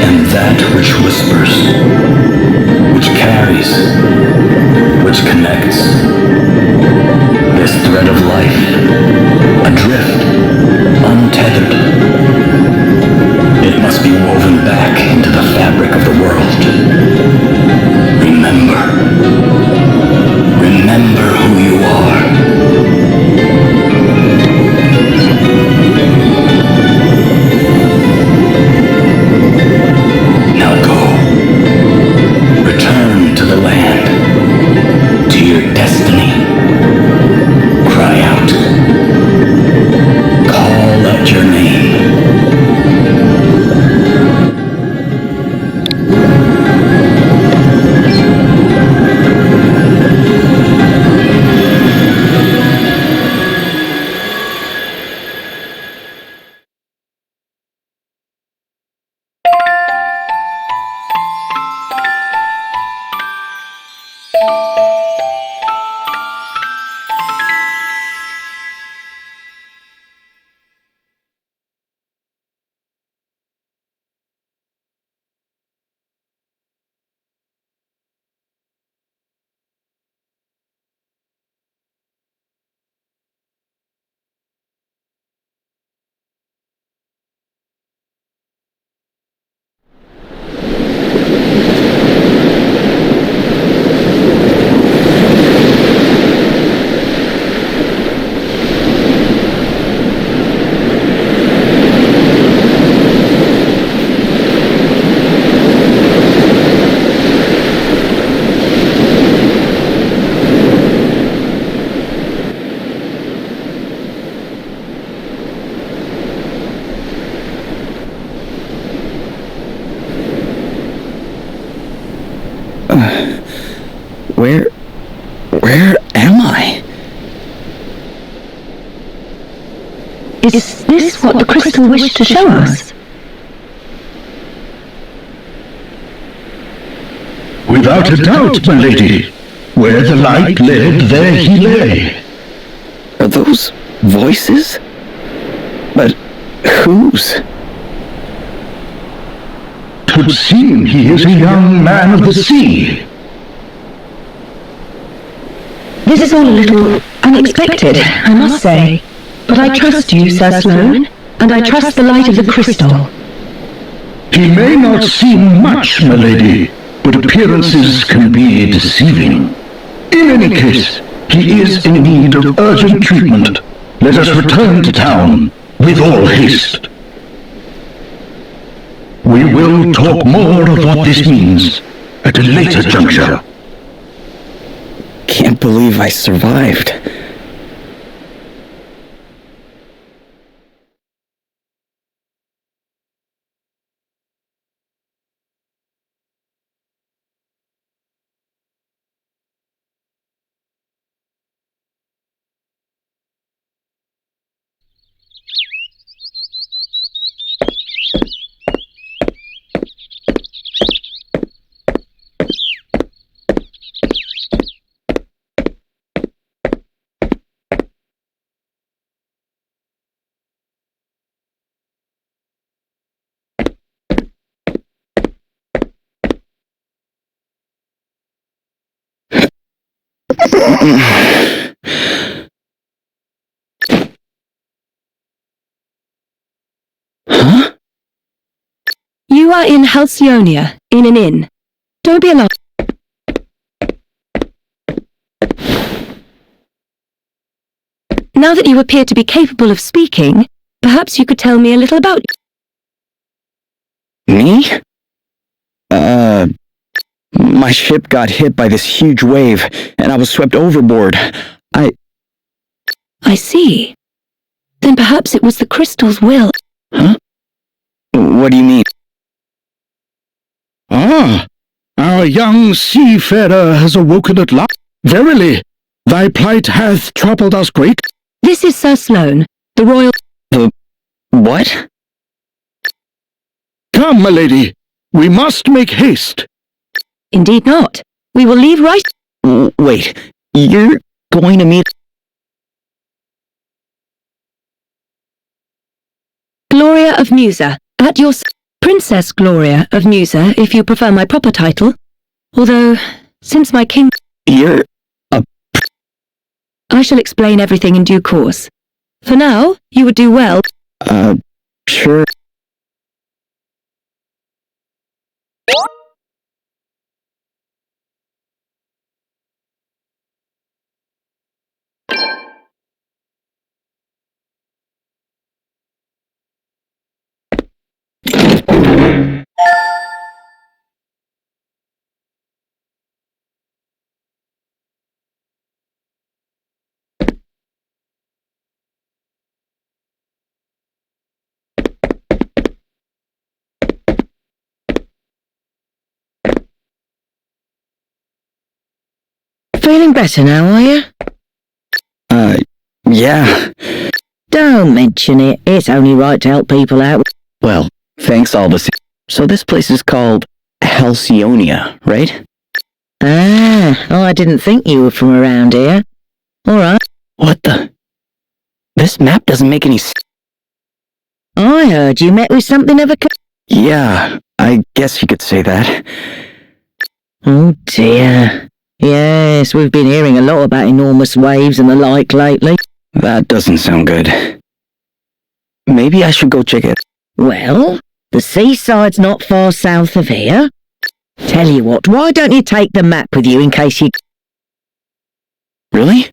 am that which whispers, which carries, which connects. This thread of life, adrift, untethered. It must be woven back into the fabric of the world. Remember. Remember who you are. Where am I? Is this what the crystal wished to show us? Without a doubt, my lady. Where the light led, there he lay. Are those voices? But whose? 'Twould seem he is a young man of the sea. This is all a little unexpected, I must say. But I trust you, Sir Sloane, and I trust the light of the crystal. He may not seem much, my lady, but appearances can be deceiving. In any case, he is in need of urgent treatment. Let us return to town with all haste. We will talk more of what this means at a later juncture. Can't believe I survived. Huh? You are in Halcyonia, in an inn. Don't be alarmed. Now that you appear to be capable of speaking, perhaps you could tell me a little about you. Me? My ship got hit by this huge wave, and I was swept overboard. I see. Then perhaps it was the crystal's will. Huh? What do you mean? Ah, our young seafarer has awoken at last. Verily, thy plight hath troubled us great. This is Sir Sloane, the royal... The... what? Come, my lady, we must make haste. Indeed not. We will leave right... Wait, you're going to meet... Gloria of Musa, at your Princess Gloria of Musa, if you prefer my proper title. Although, since my king... You're... I shall explain everything in due course. For now, you would do well... Sure. Feeling better now, are you? Yeah. Don't mention it. It's only right to help people out. Well, thanks all the same. So this place is called Halcyonia, right? I didn't think you were from around here. Alright. What the... This map doesn't make any sense. I heard you met with something of a... Yeah, I guess you could say that. Oh dear. Yes, we've been hearing a lot about enormous waves and the like lately. That doesn't sound good. Maybe I should go check it. Well, the seaside's not far south of here. Tell you what, why don't you take the map with you in case you... Really?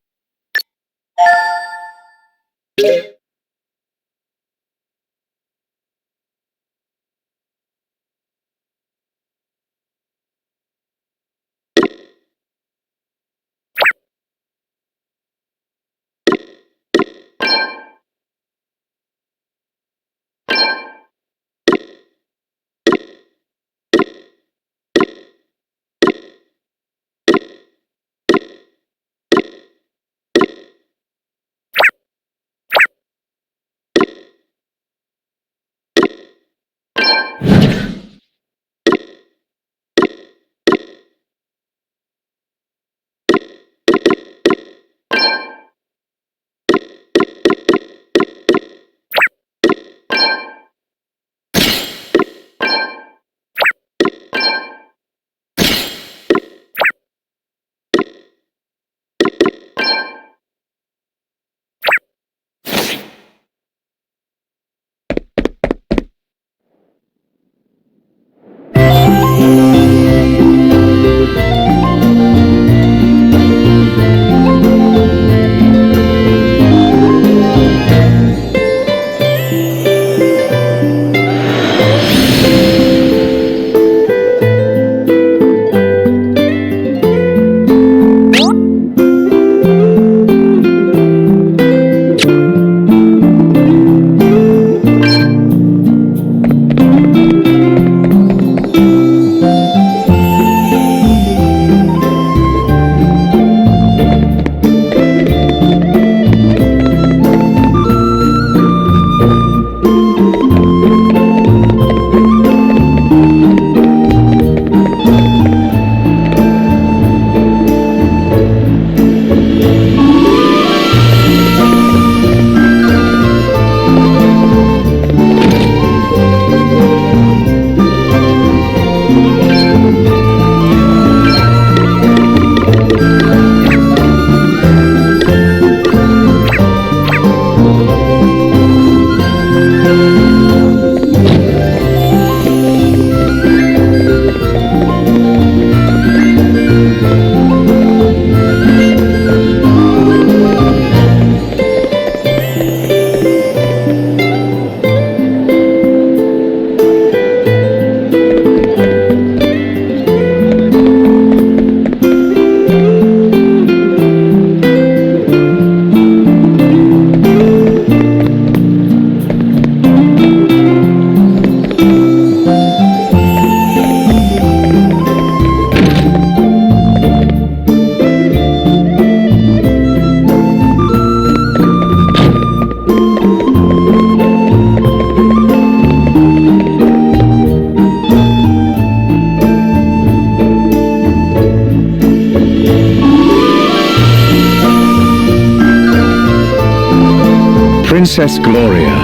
Princess Gloria.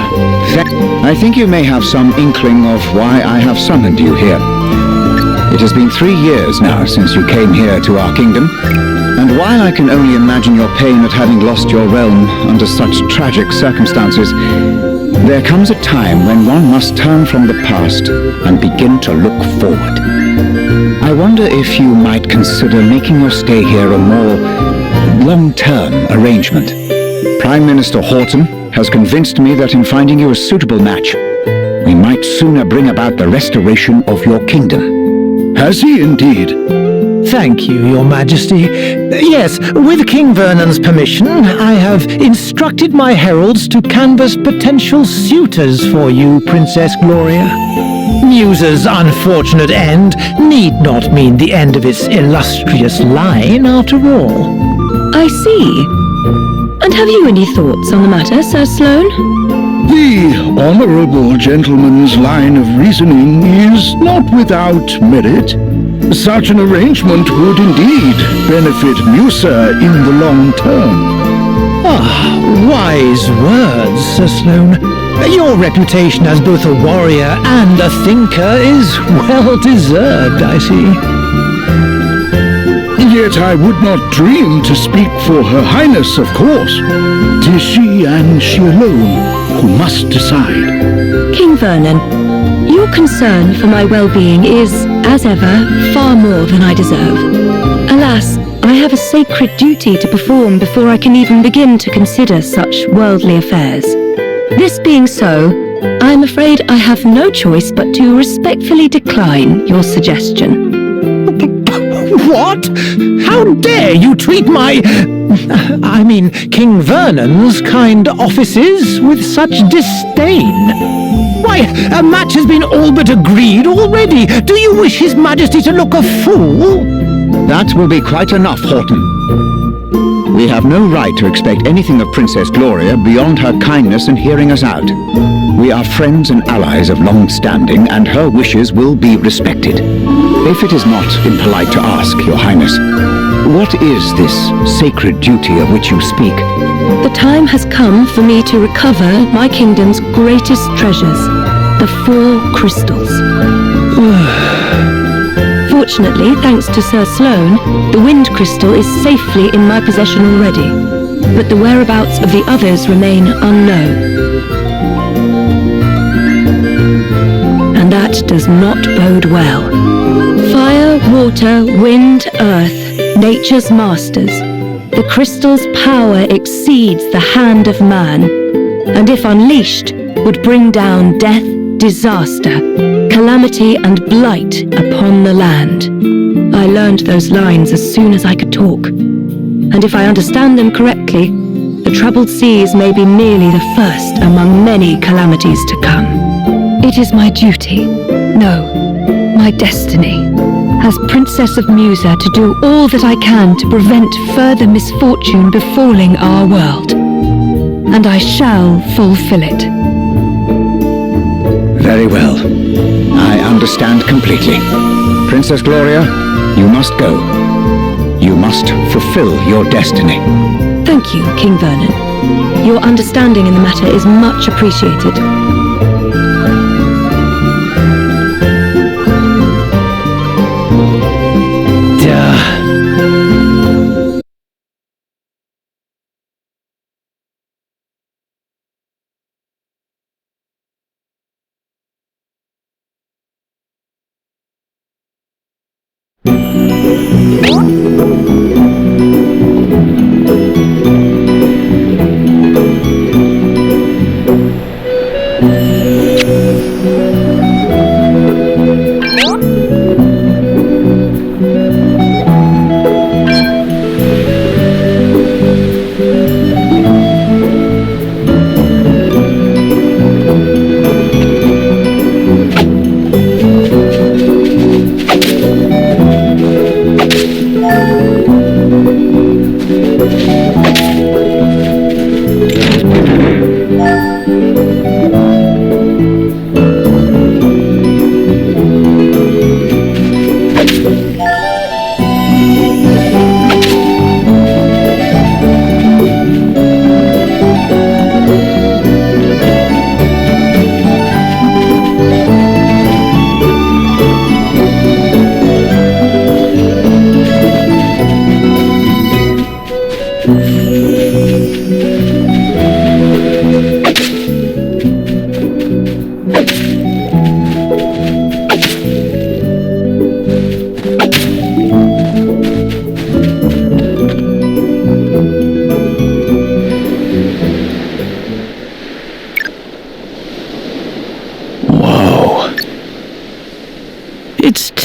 I think you may have some inkling of why I have summoned you here. It has been 3 years now since you came here to our kingdom, and while I can only imagine your pain at having lost your realm under such tragic circumstances, there comes a time when one must turn from the past and begin to look forward. I wonder if you might consider making your stay here a more long-term arrangement. Prime Minister Horton has convinced me that in finding you a suitable match, we might sooner bring about the restoration of your kingdom. Has he indeed? Thank you, Your Majesty. Yes, with King Vernon's permission, I have instructed my heralds to canvass potential suitors for you, Princess Gloria. Musa's unfortunate end need not mean the end of its illustrious line, after all. I see. And have you any thoughts on the matter, Sir Sloane? The honorable gentleman's line of reasoning is not without merit. Such an arrangement would indeed benefit Musa in the long term. Wise words, Sir Sloane. Your reputation as both a warrior and a thinker is well-deserved, I see. Yet I would not dream to speak for Her Highness, of course. 'Tis she and she alone who must decide. King Vernon, your concern for my well-being is, as ever, far more than I deserve. Alas, I have a sacred duty to perform before I can even begin to consider such worldly affairs. This being so, I am afraid I have no choice but to respectfully decline your suggestion. What? How dare you treat King Vernon's kind offices with such disdain? Why, a match has been all but agreed already. Do you wish His Majesty to look a fool? That will be quite enough, Horton. We have no right to expect anything of Princess Gloria beyond her kindness in hearing us out. We are friends and allies of long standing, and her wishes will be respected. If it is not impolite to ask, Your Highness, what is this sacred duty of which you speak? The time has come for me to recover my kingdom's greatest treasures, the 4 crystals. Fortunately, thanks to Sir Sloane, the wind crystal is safely in my possession already, but the whereabouts of the others remain unknown. And that does not bode well. Fire, water, wind, earth, nature's masters. The crystal's power exceeds the hand of man, and if unleashed, would bring down death, disaster, calamity and blight upon the land. I learned those lines as soon as I could talk, and if I understand them correctly, the troubled seas may be merely the first among many calamities to come. It is my duty, no, my destiny, as Princess of Musa, to do all that I can to prevent further misfortune befalling our world, and I shall fulfill it. Very well. I understand completely. Princess Gloria, you must go. You must fulfill your destiny. Thank you, King Vernon. Your understanding in the matter is much appreciated.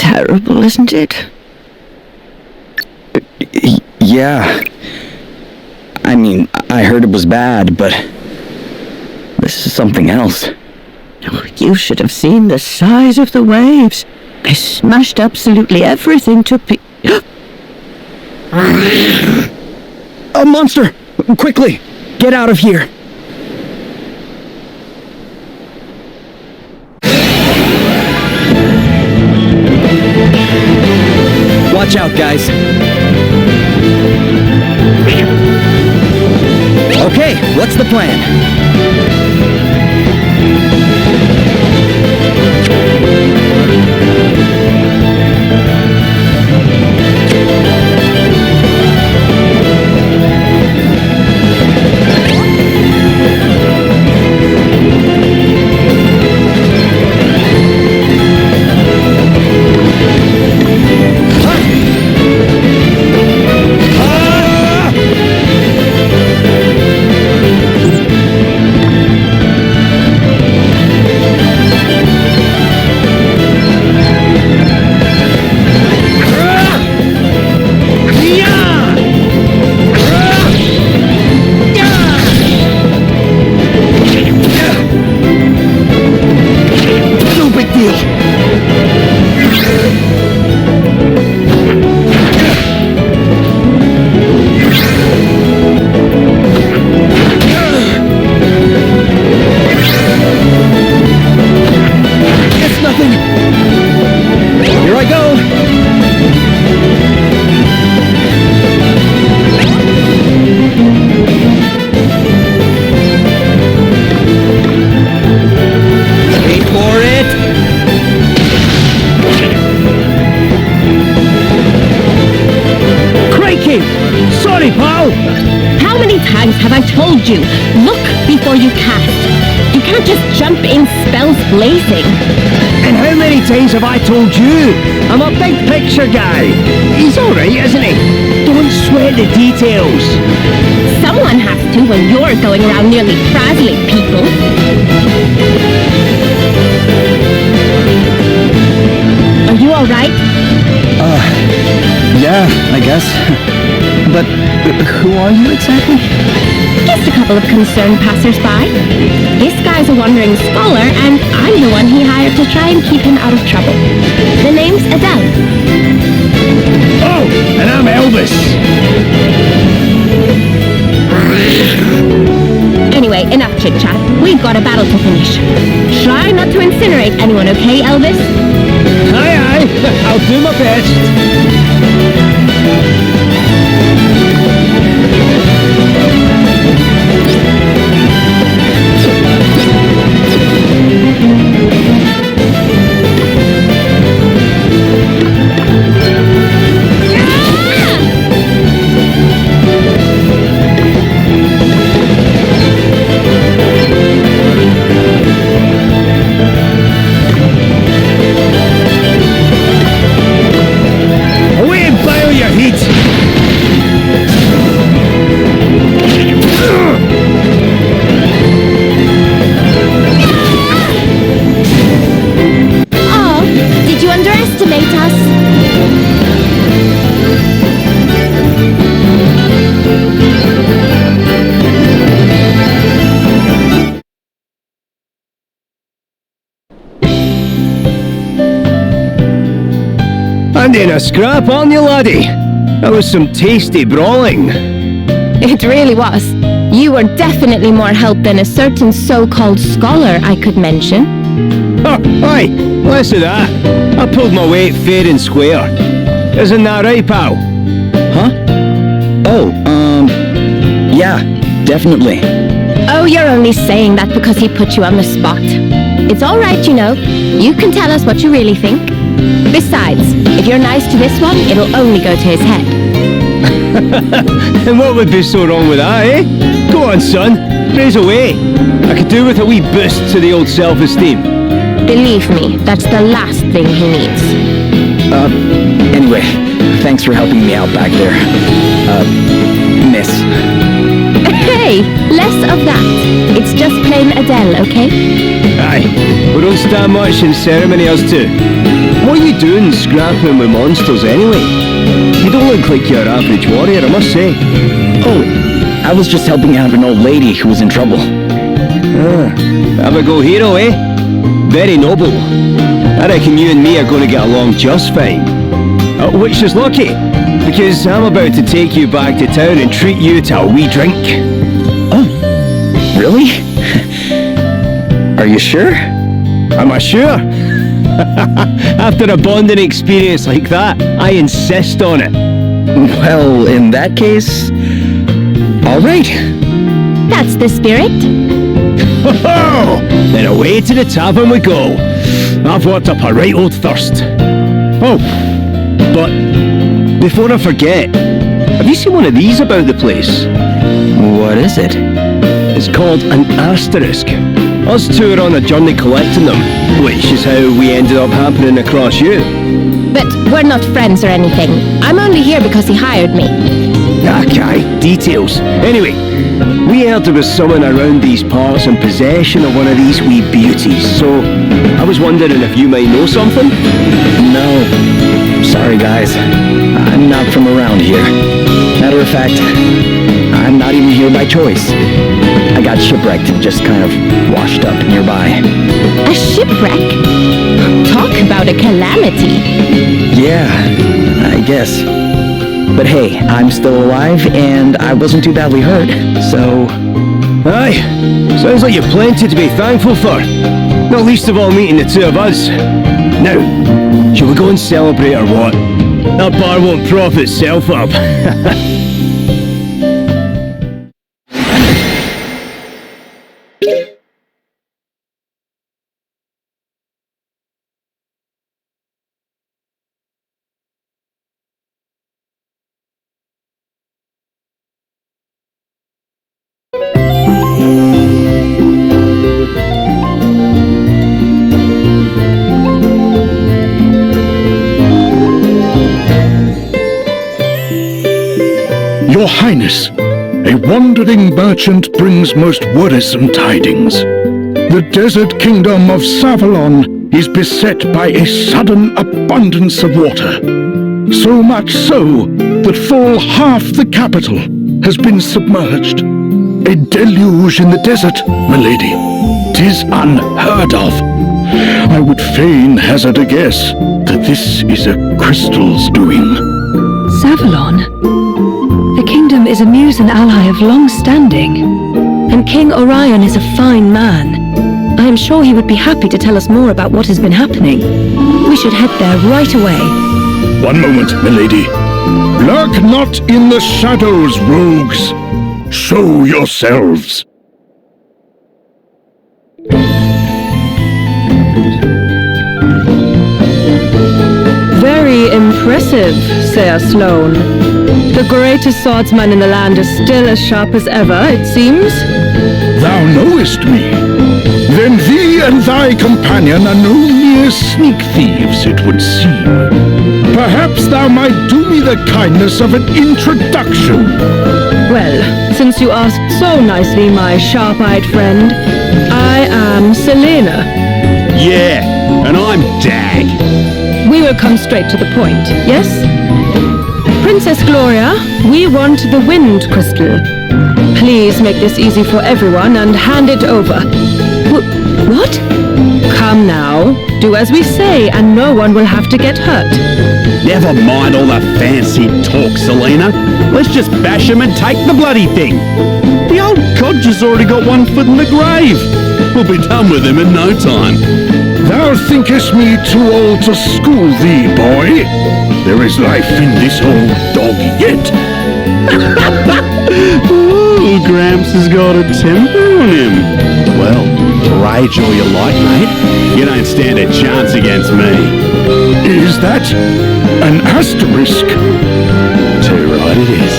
terrible, isn't it? Yeah. I mean, I heard it was bad, but this is something else. Oh, you should have seen the size of the waves. They smashed absolutely everything to A monster! Quickly! Get out of here! Watch out, guys. Okay, what's the plan? Have I told you? Look before you cast. You can't just jump in spells blazing. And how many times have I told you? I'm a big picture guy. He's alright, isn't he? Don't sweat the details. Someone has to when you're going around nearly frazzling people. Are you alright? Yeah, I guess. But who are you exactly? Just a couple of concerned passers-by. This guy's a wandering scholar, and I'm the one he hired to try and keep him out of trouble. The name's Adele. Oh, and I'm Elvis. Anyway, enough chit-chat. We've got a battle to finish. Try not to incinerate anyone, okay, Elvis? Aye, aye. I'll do my best. And in a scrap, aren't you, laddie? That was some tasty brawling. It really was. You were definitely more help than a certain so-called scholar I could mention. Oh, aye, less of that. I pulled my weight fair and square. Isn't that right, pal? Huh? Oh, yeah, definitely. Oh, you're only saying that because he put you on the spot. It's all right, you know. You can tell us what you really think. Besides, if you're nice to this one, it'll only go to his head. And what would be so wrong with that, eh? Go on, son. Raise away. I could do with a wee boost to the old self-esteem. Believe me, that's the last thing he needs. Anyway, thanks for helping me out back there. Miss. Hey, less of that. It's just plain Adele, okay? Aye, we don't stand much in ceremony, us two. What are you doing scrapping with monsters anyway? You don't look like your average warrior, I must say. Oh, I was just helping out an old lady who was in trouble. Have a go hero, eh? Very noble. I reckon you and me are going to get along just fine. Which is lucky, because I'm about to take you back to town and treat you to a wee drink. Oh, really? Are you sure? Am I sure? After a bonding experience like that, I insist on it. Well, in that case, all right. That's the spirit. Ho-ho! Then away to the tavern we go. I've worked up a right old thirst. Oh, but before I forget, have you seen one of these about the place? What is it? It's called an asterisk. Us two are on a journey collecting them, which is how we ended up happening across you. But we're not friends or anything. I'm only here because he hired me. Okay, details. Anyway, we heard there was someone around these parts in possession of one of these wee beauties, so I was wondering if you might know something? No. Sorry, guys. I'm not from around here. Matter of fact, I'm not even here by choice. I got shipwrecked and just kind of washed up nearby. A shipwreck? Talk about a calamity. Yeah, I guess. But hey, I'm still alive and I wasn't too badly hurt, so... Aye, sounds like you've plenty to be thankful for. Not least of all meeting the two of us. Now, shall we go and celebrate or what? That bar won't prop itself up. Your Highness, a wandering merchant brings most worrisome tidings. The desert kingdom of Savalon is beset by a sudden abundance of water. So much so that full half the capital has been submerged. A deluge in the desert, milady. 'Tis unheard of. I would fain hazard a guess that this is a crystal's doing. Savalon? The kingdom is a muse and ally of long standing. And King Orion is a fine man. I am sure he would be happy to tell us more about what has been happening. We should head there right away. One moment, milady. Lurk not in the shadows, rogues. Show yourselves. Very impressive, Sir Sloane. The greatest swordsman in the land is still as sharp as ever, it seems. Thou knowest me. Then thee and thy companion are no mere sneak thieves, it would seem. Perhaps thou might do me the kindness of an introduction. Well, since you asked so nicely, my sharp-eyed friend, I am Selena. Yeah, and I'm Dag. We will come straight to the point, yes? Princess Gloria, we want the wind crystal. Please make this easy for everyone and hand it over. What? Come now, do as we say and no one will have to get hurt. Never mind all the fancy talk, Selena. Let's just bash him and take the bloody thing. The old codger's already got one foot in the grave. We'll be done with him in no time. Thou thinkest me too old to school thee, boy? There is life in this old dog yet. Ooh, Gramps has got a temper on him. Well, rage all you like, mate. You don't stand a chance against me. Is that an asterisk? Too right it is.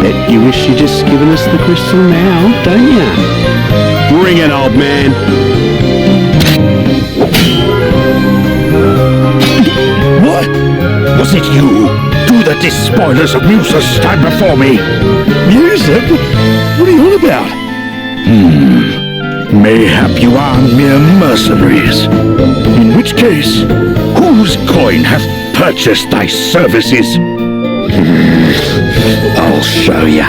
Bet you wish you'd just given us the crystal now, don't you? Bring it, old man. What? Was it you? Do the despoilers of Musa stand before me? Music? What are you on about? Mayhap you are mere mercenaries. In which case, who Whose coin hath purchased thy services? I'll show ya.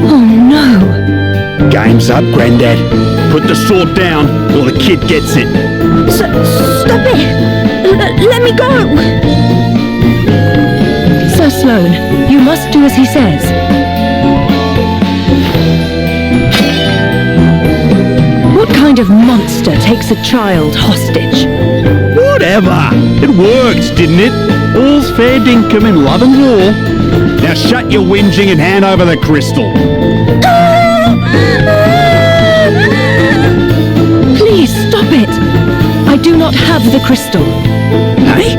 Oh no! Game's up, Grandad. Put the sword down, or the kid gets it. Stop it! Let me go! Sir Sloane, you must do as he says. What kind of monster takes a child hostage? Whatever. It worked, didn't it? All's fair dinkum in love and war. Now shut your whinging and hand over the crystal. Please stop it! I do not have the crystal. Hey?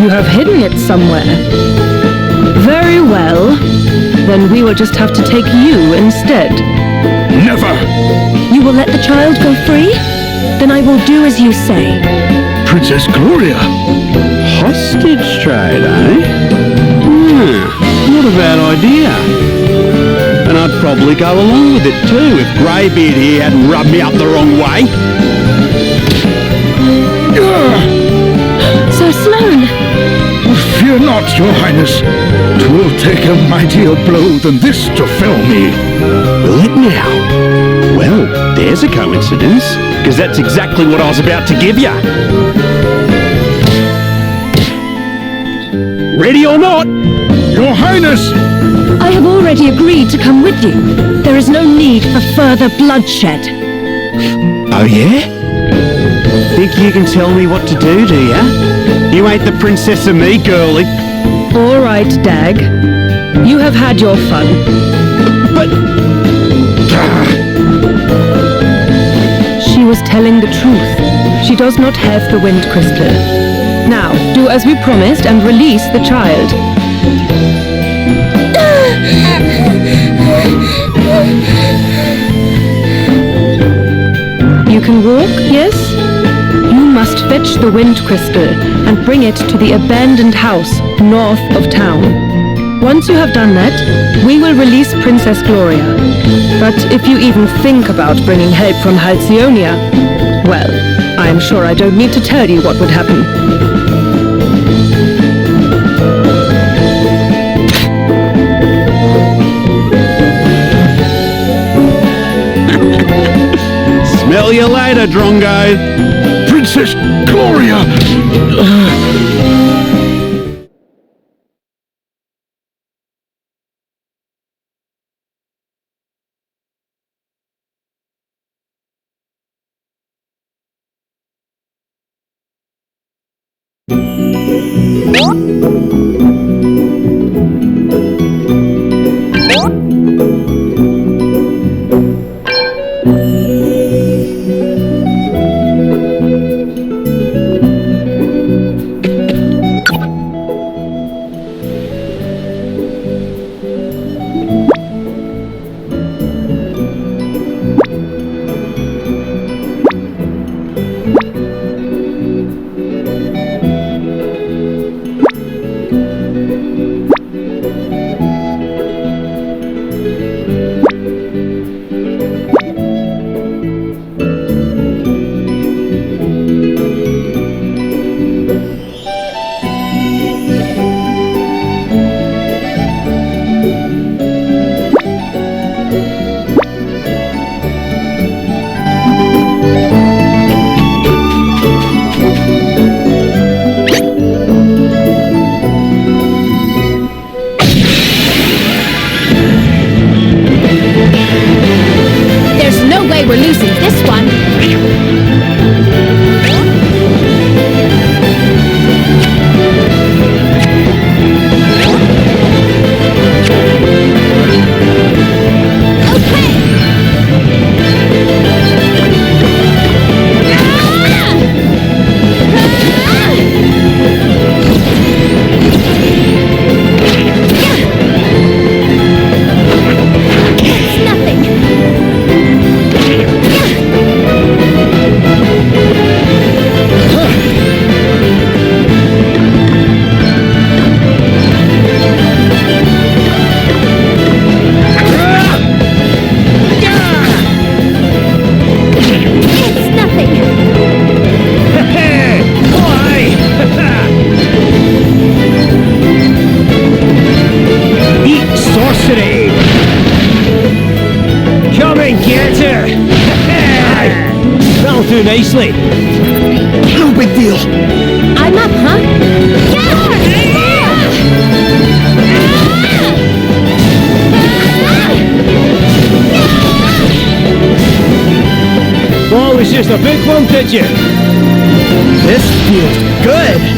You have hidden it somewhere. Very well. Then we will just have to take you instead. Never! You will let the child go free? Then I will do as you say. Princess Gloria! Hostage trade, eh? Not a bad idea. And I'd probably go along with it too if Greybeard here hadn't rubbed me up the wrong way. Sir Sloane! Fear not, your highness. 'Twill take a mightier blow than this to fell me. Will it now? Well, there's a coincidence, because that's exactly what I was about to give you. Ready or not? Your highness! I have already agreed to come with you. There is no need for further bloodshed. Oh yeah? Think you can tell me what to do ya? You ain't the princess of me, girlie. All right, Dag. You have had your fun. But... She was telling the truth. She does not have the wind crystal. Now, do as we promised and release the child. You can walk, yes? You must fetch the wind crystal and bring it to the abandoned house north of town. Once you have done that, we will release Princess Gloria. But if you even think about bringing help from Halcyonia, well, I am sure I don't need to tell you what would happen. Smell you later, Drongo. Princess Gloria! We're losing this one. It's nothing. going, get her! That'll do nicely. No big deal. I'm up, huh? Well, it was just a big one, did you? This feels good.